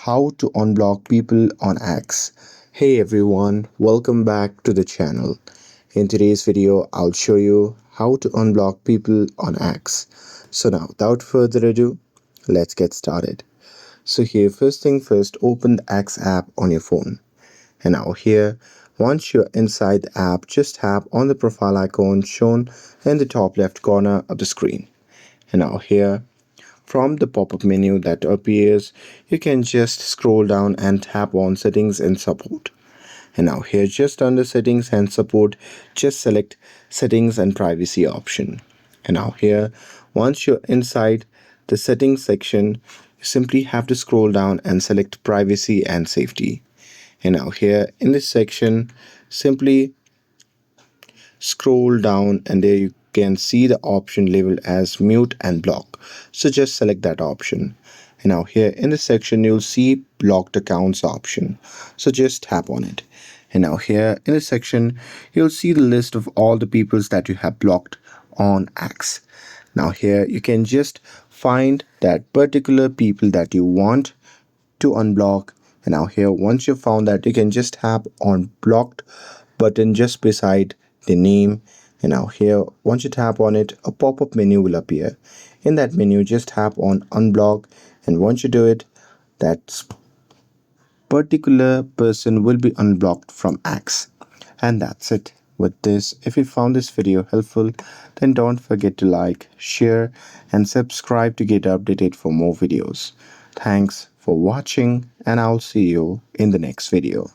how to unblock people on X. Hey everyone, welcome back to the channel. In today's video, I'll show you how to unblock people on X. So now, without further ado, let's get started. So here, first thing first, open the X app on your phone. And now here, once you're inside the app, just tap on the profile icon shown in the top left corner of the screen. And now here, from the pop-up menu that appears, you can just scroll down and tap on Settings and Support. And now here, just under Settings and Support, just select Settings and Privacy option. And now here, once you're inside the Settings section, you simply have to scroll down and select Privacy and Safety. And now here in this section, simply scroll down and there you can see the option labeled as mute and block. So just select that option. And now here in this section, you'll see blocked accounts option. So just tap on it. And now here in this section, you'll see the list of all the peoples that you have blocked on X. Now here you can just find that particular people that you want to unblock. And now here, once you've found that, you can just tap on blocked button just beside the name. And now here, once you tap on it, a pop-up menu will appear. In that menu, just tap on unblock, and once you do it, that particular person will be unblocked from X. And that's it. With this, if you found this video helpful, then don't forget to like, share, and subscribe to get updated for more videos. Thanks for watching, and I'll see you in the next video.